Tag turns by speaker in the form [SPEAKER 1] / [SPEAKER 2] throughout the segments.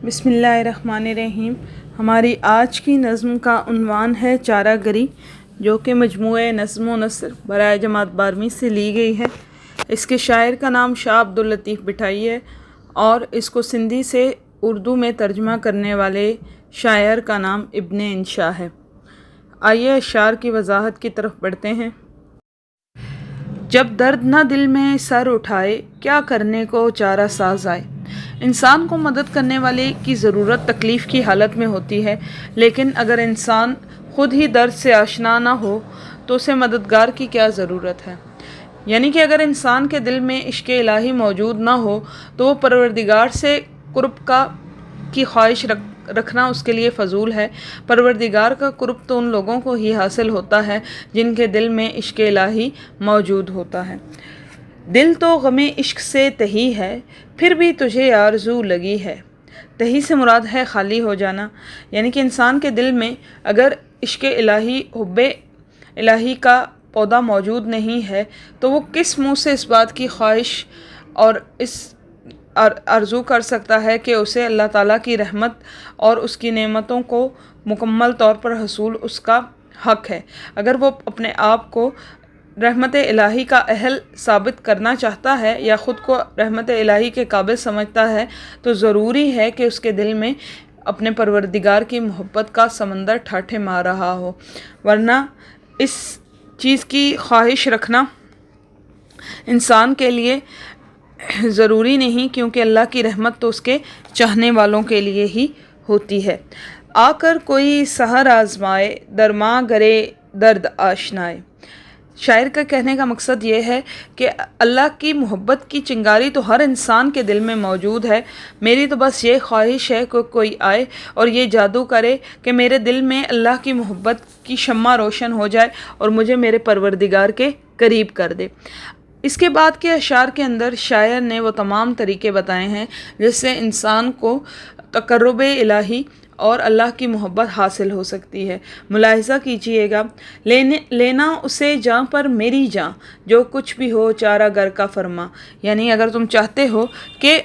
[SPEAKER 1] بسم اللہ الرحمن الرحیم۔ ہماری آج کی نظم کا عنوان ہے چارہ گری، جو کہ مجموعہ نظم و نثر برائے جماعت 12ویں سے لی گئی ہے۔ اس کے شاعر کا نام شاہ عبداللطیف بٹھائی ہے اور اس کو سندھی سے اردو میں ترجمہ کرنے والے شاعر کا نام ابن انشا ہے۔ آئیے اشعار کی وضاحت کی طرف بڑھتے ہیں۔ جب درد نہ دل میں سر اٹھائے، کیا کرنے کو چارہ ساز آئے۔ انسان کو مدد کرنے والے کی ضرورت تکلیف کی حالت میں ہوتی ہے، لیکن اگر انسان خود ہی درد سے آشنا نہ ہو تو اسے مددگار کی کیا ضرورت ہے۔ یعنی کہ اگر انسان کے دل میں عشق الہی موجود نہ ہو تو وہ پروردگار سے قرب کی خواہش رکھنا اس کے لیے فضول ہے۔ پروردگار کا قرب تو ان لوگوں کو ہی حاصل ہوتا ہے جن کے دل میں عشق الہی موجود ہوتا ہے۔ دل تو غم عشق سے تہی ہے، پھر بھی تجھے آرزو لگی ہے۔ تہی سے مراد ہے خالی ہو جانا، یعنی کہ انسان کے دل میں اگر عشق الہی، حب الہی کا پودا موجود نہیں ہے تو وہ کس منہ سے اس بات کی خواہش اور اس آرزو کر سکتا ہے کہ اسے اللہ تعالیٰ کی رحمت اور اس کی نعمتوں کو مکمل طور پر حصول اس کا حق ہے۔ اگر وہ اپنے آپ کو رحمت الہی کا اہل ثابت کرنا چاہتا ہے یا خود کو رحمت الہی کے قابل سمجھتا ہے تو ضروری ہے کہ اس کے دل میں اپنے پروردگار کی محبت کا سمندر ٹھاٹھے مار رہا ہو، ورنہ اس چیز کی خواہش رکھنا انسان کے لیے ضروری نہیں، کیونکہ اللہ کی رحمت تو اس کے چاہنے والوں کے لیے ہی ہوتی ہے۔ آ کر کوئی سحر آزمائے، درماں گرے درد آشنائے۔ شاعر کا کہنے کا مقصد یہ ہے کہ اللہ کی محبت کی چنگاری تو ہر انسان کے دل میں موجود ہے۔ میری تو بس یہ خواہش ہے کہ کوئی آئے اور یہ جادو کرے کہ میرے دل میں اللہ کی محبت کی شمع روشن ہو جائے اور مجھے میرے پروردگار کے قریب کر دے۔ اس کے بعد کے اشعار کے اندر شاعر نے وہ تمام طریقے بتائے ہیں جس سے انسان کو تقرب الہی اور اللہ کی محبت حاصل ہو سکتی ہے۔ ملاحظہ کیجئے گا، لینا اسے جاں پر میری جاں، جو کچھ بھی ہو چارہ گر کا فرما۔ یعنی اگر تم چاہتے ہو کہ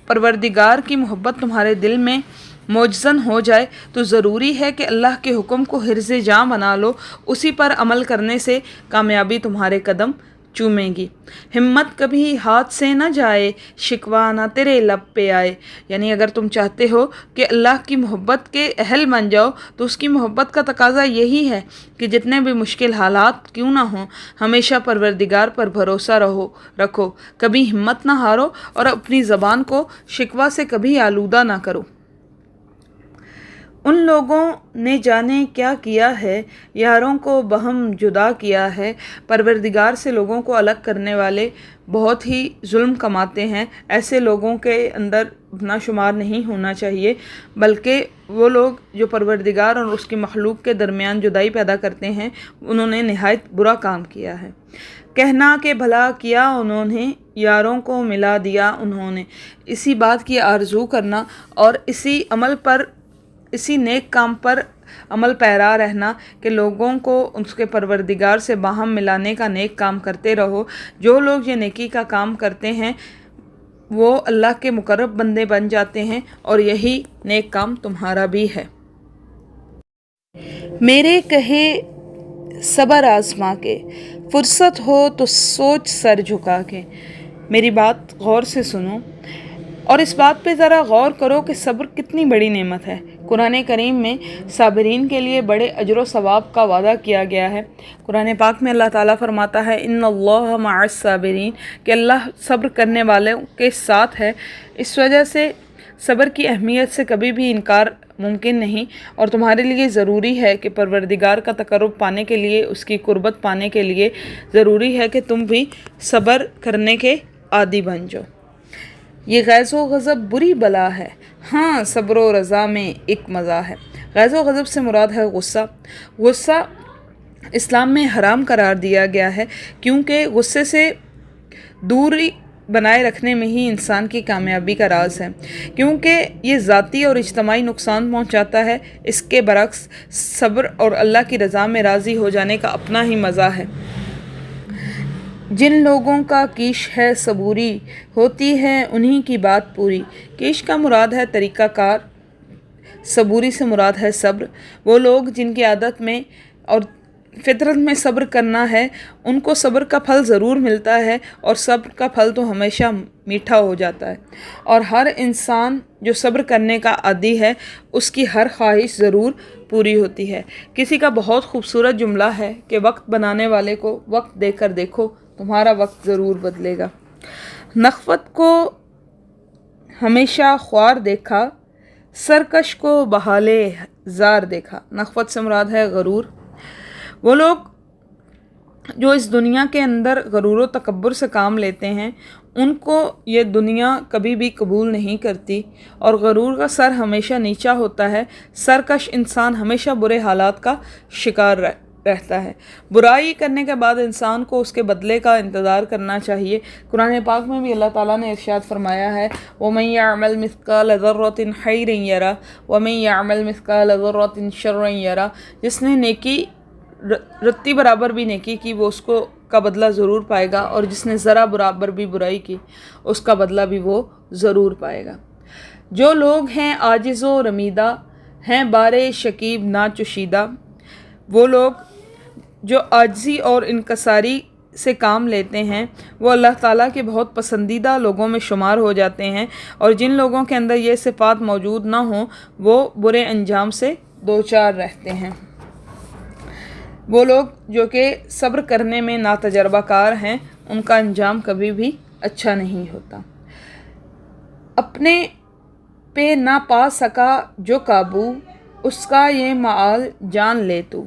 [SPEAKER 1] پروردگار کی محبت تمہارے دل میں موجزن ہو جائے تو ضروری ہے کہ اللہ کے حکم کو حرز جاں بنا لو، اسی پر عمل کرنے سے کامیابی تمہارے قدم چومے گی۔ ہمت کبھی ہاتھ سے نہ جائے، شکوہ نہ تیرے لب پہ آئے۔ یعنی اگر تم چاہتے ہو کہ اللہ کی محبت کے اہل بن جاؤ تو اس کی محبت کا تقاضا یہی ہے کہ جتنے بھی مشکل حالات کیوں نہ ہوں، ہمیشہ پروردگار پر بھروسہ رکھو، کبھی ہمت نہ ہارو اور اپنی زبان کو شکوہ سے کبھی آلودہ نہ کرو۔ ان لوگوں نے جانے کیا کیا ہے، یاروں کو بہم جدا کیا ہے۔ پروردگار سے لوگوں کو الگ کرنے والے بہت ہی ظلم کماتے ہیں۔ ایسے لوگوں کے اندر اپنا شمار نہیں ہونا چاہیے، بلکہ وہ لوگ جو پروردگار اور اس کی مخلوق کے درمیان جدائی پیدا کرتے ہیں، انہوں نے نہایت برا کام کیا ہے۔ کہنا کہ بھلا کیا انہوں نے، یاروں کو ملا دیا انہوں نے۔ اسی بات کی آرزو کرنا اور اسی نیک کام پر عمل پیرا رہنا کہ لوگوں کو اس کے پروردگار سے باہم ملانے کا نیک کام کرتے رہو۔ جو لوگ یہ نیکی کا کام کرتے ہیں وہ اللہ کے مقرب بندے بن جاتے ہیں اور یہی نیک کام تمہارا بھی ہے۔ میرے کہے صبر آزما کے، فرصت ہو تو سوچ سر جھکا کے۔ میری بات غور سے سنو اور اس بات پہ ذرا غور کرو کہ صبر کتنی بڑی نعمت ہے۔ قرآن کریم میں صابرین کے لیے بڑے اجر و ثواب کا وعدہ کیا گیا ہے۔ قرآن پاک میں اللہ تعالیٰ فرماتا ہے ان اللہ مع الصابرین، کہ اللہ صبر کرنے والوں کے ساتھ ہے۔ اس وجہ سے صبر کی اہمیت سے کبھی بھی انکار ممکن نہیں، اور تمہارے لیے ضروری ہے کہ پروردگار کا تقرب پانے کے لیے، اس کی قربت پانے کے لیے ضروری ہے کہ تم بھی صبر کرنے کے عادی بن جاؤ۔ یہ غیظ و غضب بری بلا ہے، ہاں صبر و رضا میں ایک مزہ ہے۔ غیظ و غضب سے مراد ہے غصہ۔ غصہ اسلام میں حرام قرار دیا گیا ہے، کیونکہ غصے سے دوری بنائے رکھنے میں ہی انسان کی کامیابی کا راز ہے، کیونکہ یہ ذاتی اور اجتماعی نقصان پہنچاتا ہے۔ اس کے برعکس صبر اور اللہ کی رضا میں راضی ہو جانے کا اپنا ہی مزہ ہے۔ جن لوگوں کا کیش ہے صبوری، ہوتی ہے انہی کی بات پوری۔ کیش کا مراد ہے طریقہ کار، صبوری سے مراد ہے صبر۔ وہ لوگ جن کی عادت میں اور فطرت میں صبر کرنا ہے، ان کو صبر کا پھل ضرور ملتا ہے، اور صبر کا پھل تو ہمیشہ میٹھا ہو جاتا ہے۔ اور ہر انسان جو صبر کرنے کا عادی ہے، اس کی ہر خواہش ضرور پوری ہوتی ہے۔ کسی کا بہت خوبصورت جملہ ہے کہ وقت بنانے والے کو وقت دے کر دیکھو، تمہارا وقت ضرور بدلے گا۔ نخوت کو ہمیشہ خوار دیکھا، سرکش کو بحالے زار دیکھا۔ نخوت سے مراد ہے غرور۔ وہ لوگ جو اس دنیا کے اندر غرور و تکبر سے کام لیتے ہیں، ان کو یہ دنیا کبھی بھی قبول نہیں کرتی، اور غرور کا سر ہمیشہ نیچا ہوتا ہے۔ سرکش انسان ہمیشہ برے حالات کا شکار رہتا ہے۔ برائی کرنے کے بعد انسان کو اس کے بدلے کا انتظار کرنا چاہیے۔ قرآن پاک میں بھی اللہ تعالیٰ نے ارشاد فرمایا ہے، وَمَن يَعْمَلْ مِثْقَالَ ذَرَّةٍ خَيْرًا يَرَهُ وَمَن يَعْمَلْ مِثْقَالَ ذَرَّةٍ شَرًّا يَرَهُ۔ جس نے نیکی رتی برابر بھی نیکی کی، وہ اس کو کا بدلہ ضرور پائے گا، اور جس نے ذرا برابر بھی برائی کی، اس کا بدلہ بھی وہ ضرور پائے گا۔ جو لوگ ہیں عاجز و رمیدہ، ہیں بارے شکیب نا چشیدہ۔ وہ لوگ جو عاجزی اور انکساری سے کام لیتے ہیں، وہ اللہ تعالیٰ کے بہت پسندیدہ لوگوں میں شمار ہو جاتے ہیں، اور جن لوگوں کے اندر یہ صفات موجود نہ ہوں، وہ برے انجام سے دوچار رہتے ہیں۔ وہ لوگ جو کہ صبر کرنے میں ناتجربہ کار ہیں، ان کا انجام کبھی بھی اچھا نہیں ہوتا۔ اپنے پہ نہ پا سکا جو قابو، اس کا یہ معال جان لے تو۔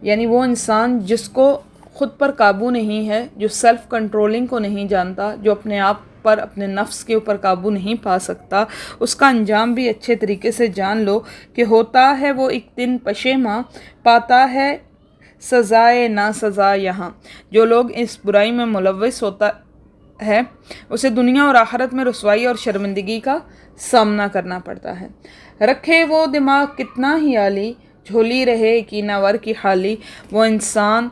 [SPEAKER 1] یعنی وہ انسان جس کو خود پر قابو نہیں ہے، جو سیلف کنٹرولنگ کو نہیں جانتا، جو اپنے آپ پر، اپنے نفس کے اوپر قابو نہیں پا سکتا، اس کا انجام بھی اچھے طریقے سے جان لو کہ ہوتا ہے وہ ایک دن پشیماں، پاتا ہے سزائے نا سزا یہاں۔ جو لوگ اس برائی میں ملوث ہوتا ہے، اسے دنیا اور آخرت میں رسوائی اور شرمندگی کا سامنا کرنا پڑتا ہے۔ رکھے وہ دماغ کتنا ہی عالی، جھولی رہے کینہ ور کی خالی۔ وہ انسان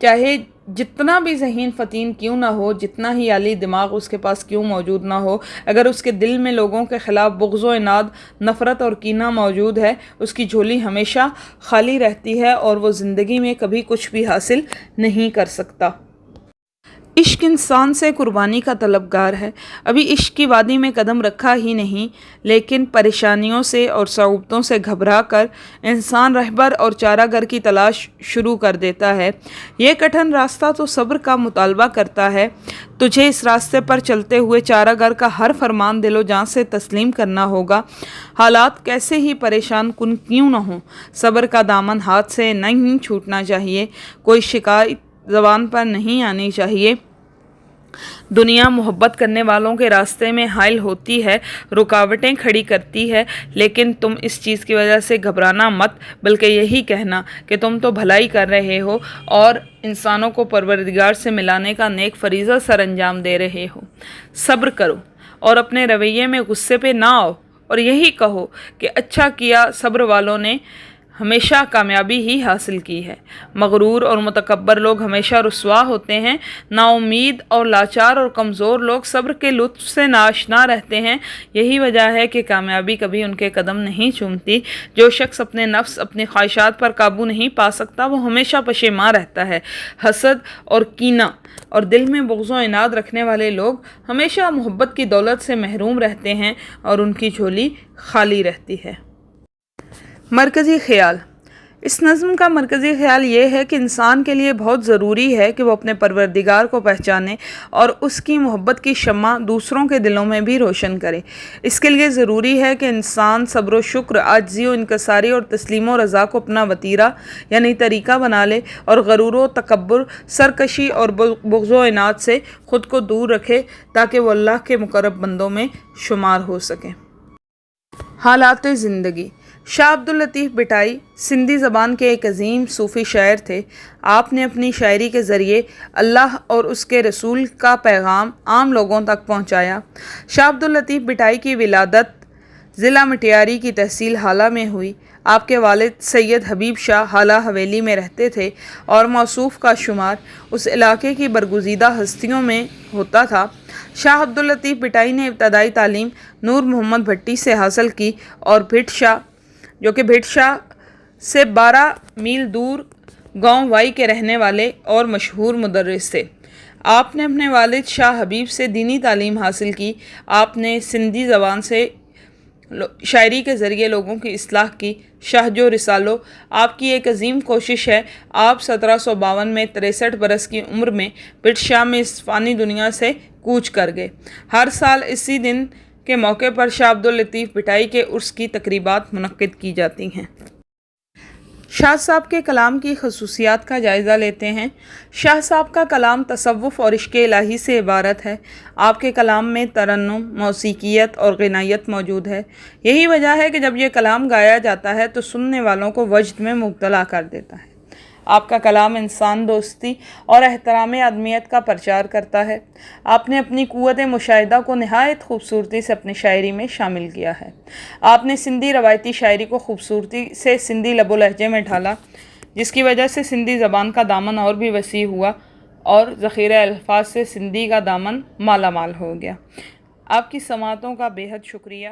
[SPEAKER 1] چاہے جتنا بھی ذہین فتین کیوں نہ ہو، جتنا ہی عالی دماغ اس کے پاس کیوں موجود نہ ہو، اگر اس کے دل میں لوگوں کے خلاف بغض و عناد، نفرت اور کینہ موجود ہے، اس کی جھولی ہمیشہ خالی رہتی ہے، اور وہ زندگی میں کبھی کچھ بھی حاصل نہیں کر سکتا۔ عشق انسان سے قربانی کا طلبگار ہے۔ ابھی عشق کی وادی میں قدم رکھا ہی نہیں، لیکن پریشانیوں سے اور صعوبتوں سے گھبرا کر انسان رہبر اور چارہ گر کی تلاش شروع کر دیتا ہے۔ یہ کٹھن راستہ تو صبر کا مطالبہ کرتا ہے۔ تجھے اس راستے پر چلتے ہوئے چارہ گر کا ہر فرمان دل و جان سے تسلیم کرنا ہوگا۔ حالات کیسے ہی پریشان کن کیوں نہ ہوں، صبر کا دامن ہاتھ سے نہیں چھوٹنا چاہیے۔ کوئی شکایت زبان پر نہیں آنی چاہیے۔ دنیا محبت کرنے والوں کے راستے میں حائل ہوتی ہے، رکاوٹیں کھڑی کرتی ہے، لیکن تم اس چیز کی وجہ سے گھبرانا مت، بلکہ یہی کہنا کہ تم تو بھلائی کر رہے ہو اور انسانوں کو پروردگار سے ملانے کا نیک فریضہ سر انجام دے رہے ہو۔ صبر کرو اور اپنے رویے میں غصے پہ نہ آؤ، اور یہی کہو کہ اچھا کیا، صبر والوں نے ہمیشہ کامیابی ہی حاصل کی ہے۔ مغرور اور متکبر لوگ ہمیشہ رسوا ہوتے ہیں۔ نا امید اور لاچار اور کمزور لوگ صبر کے لطف سے ناآشنا رہتے ہیں۔ یہی وجہ ہے کہ کامیابی کبھی ان کے قدم نہیں چومتی۔ جو شخص اپنے نفس، اپنی خواہشات پر قابو نہیں پا سکتا، وہ ہمیشہ پشیمان رہتا ہے۔ حسد اور کینہ اور دل میں بغض و عناد رکھنے والے لوگ ہمیشہ محبت کی دولت سے محروم رہتے ہیں، اور ان کی جھولی خالی رہتی ہے۔ مرکزی خیال۔ اس نظم کا مرکزی خیال یہ ہے کہ انسان کے لیے بہت ضروری ہے کہ وہ اپنے پروردگار کو پہچانے اور اس کی محبت کی شمع دوسروں کے دلوں میں بھی روشن کرے۔ اس کے لیے ضروری ہے کہ انسان صبر و شکر، عاجزی و انکساری اور تسلیم و رضا کو اپنا وتیرہ یعنی طریقہ بنا لے، اور غرور و تکبر، سرکشی اور بغض و عناد سے خود کو دور رکھے، تاکہ وہ اللہ کے مقرب بندوں میں شمار ہو سکے۔ حالات زندگی۔ شاہ عبداللطیف بٹائی سندھی زبان کے ایک عظیم صوفی شاعر تھے۔ آپ نے اپنی شاعری کے ذریعے اللہ اور اس کے رسول کا پیغام عام لوگوں تک پہنچایا۔ شاہ عبداللطیف بٹائی کی ولادت ضلع مٹیاری کی تحصیل ہالہ میں ہوئی۔ آپ کے والد سید حبیب شاہ ہالہ حویلی میں رہتے تھے اور موصوف کا شمار اس علاقے کی برگزیدہ ہستیوں میں ہوتا تھا۔ شاہ عبداللطیف بھٹائی نے ابتدائی تعلیم نور محمد بھٹی سے حاصل کی اور بھٹ شاہ، جو کہ بھٹ شاہ سے 12 میل دور گاؤں وائی کے رہنے والے اور مشہور مدرس تھے۔ آپ نے اپنے والد شاہ حبیب سے دینی تعلیم حاصل کی۔ آپ نے سندھی زبان سے شاعری کے ذریعے لوگوں کی اصلاح کی۔ شہجو رسالو آپ کی ایک عظیم کوشش ہے۔ آپ 1752 میں 63 برس کی عمر میں بھٹ شاہ میں اس فانی دنیا سے کوچ کر گئے۔ ہر سال اسی دن کے موقع پر شاہ عبداللطیف بھٹائی کے عرس کی تقریبات منعقد کی جاتی ہیں۔ شاہ صاحب کے کلام کی خصوصیات کا جائزہ لیتے ہیں۔ شاہ صاحب کا کلام تصوف اور عشق الہی سے عبارت ہے۔ آپ کے کلام میں ترنم، موسیقیت اور غنائیت موجود ہے۔ یہی وجہ ہے کہ جب یہ کلام گایا جاتا ہے تو سننے والوں کو وجد میں مبتلا کر دیتا ہے۔ آپ کا کلام انسان دوستی اور احترام آدمیت کا پرچار کرتا ہے۔ آپ نے اپنی قوت مشاہدہ کو نہایت خوبصورتی سے اپنی شاعری میں شامل کیا ہے۔ آپ نے سندھی روایتی شاعری کو خوبصورتی سے سندھی لب و لہجے میں ڈھالا، جس کی وجہ سے سندھی زبان کا دامن اور بھی وسیع ہوا اور ذخیرہ الفاظ سے سندھی کا دامن مالا مال ہو گیا۔ آپ کی سماعتوں کا بے حد شکریہ۔